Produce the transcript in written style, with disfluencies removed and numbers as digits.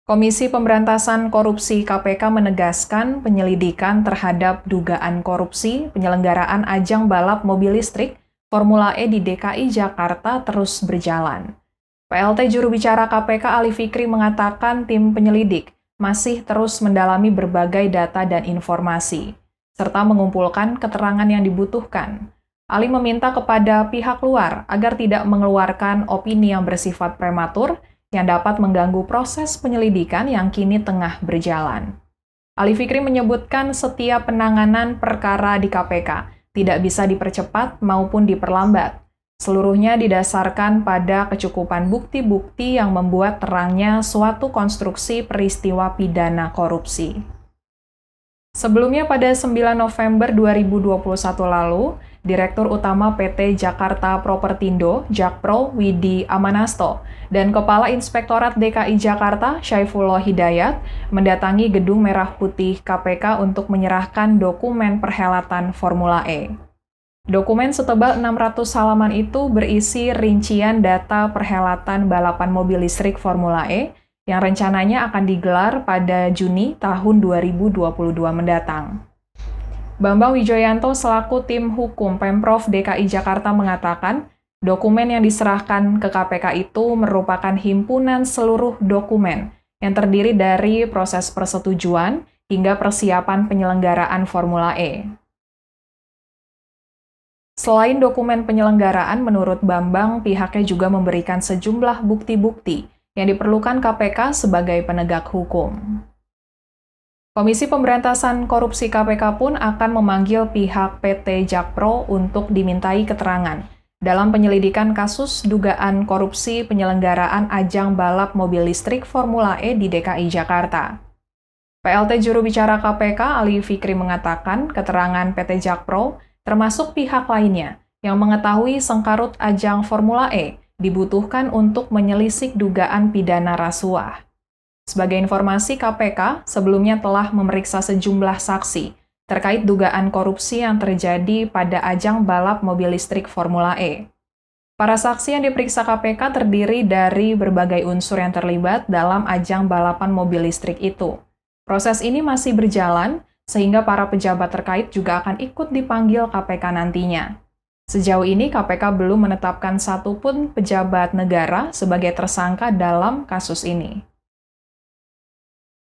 Komisi Pemberantasan Korupsi KPK menegaskan penyelidikan terhadap dugaan korupsi penyelenggaraan ajang balap mobil listrik Formula E di DKI Jakarta terus berjalan. PLT juru bicara KPK Ali Fikri mengatakan tim penyelidik masih terus mendalami berbagai data dan informasi, serta mengumpulkan keterangan yang dibutuhkan. Ali meminta kepada pihak luar agar tidak mengeluarkan opini yang bersifat prematur yang dapat mengganggu proses penyelidikan yang kini tengah berjalan. Ali Fikri menyebutkan setiap penanganan perkara di KPK tidak bisa dipercepat maupun diperlambat. Seluruhnya didasarkan pada kecukupan bukti-bukti yang membuat terangnya suatu konstruksi peristiwa pidana korupsi. Sebelumnya pada 9 November 2021 lalu, Direktur Utama PT Jakarta Propertindo, Jakpro, Widi Amanasto, dan Kepala Inspektorat DKI Jakarta, Syaifullah Hidayat, mendatangi Gedung Merah Putih KPK untuk menyerahkan dokumen perhelatan Formula E. Dokumen setebal 600 halaman itu berisi rincian data perhelatan balapan mobil listrik Formula E yang rencananya akan digelar pada Juni tahun 2022 mendatang. Bambang Wijoyanto selaku tim hukum Pemprov DKI Jakarta mengatakan, dokumen yang diserahkan ke KPK itu merupakan himpunan seluruh dokumen yang terdiri dari proses persetujuan hingga persiapan penyelenggaraan Formula E. Selain dokumen penyelenggaraan, menurut Bambang, pihaknya juga memberikan sejumlah bukti-bukti yang diperlukan KPK sebagai penegak hukum. Komisi Pemberantasan Korupsi KPK pun akan memanggil pihak PT Jakpro untuk dimintai keterangan dalam penyelidikan kasus dugaan korupsi penyelenggaraan ajang balap mobil listrik Formula E di DKI Jakarta. PLT juru bicara KPK Ali Fikri mengatakan keterangan PT Jakpro termasuk pihak lainnya yang mengetahui sengkarut ajang Formula E dibutuhkan untuk menyelisik dugaan pidana rasuah. Sebagai informasi, KPK sebelumnya telah memeriksa sejumlah saksi terkait dugaan korupsi yang terjadi pada ajang balap mobil listrik Formula E. Para saksi yang diperiksa KPK terdiri dari berbagai unsur yang terlibat dalam ajang balapan mobil listrik itu. Proses ini masih berjalan, sehingga para pejabat terkait juga akan ikut dipanggil KPK nantinya. Sejauh ini, KPK belum menetapkan satupun pejabat negara sebagai tersangka dalam kasus ini.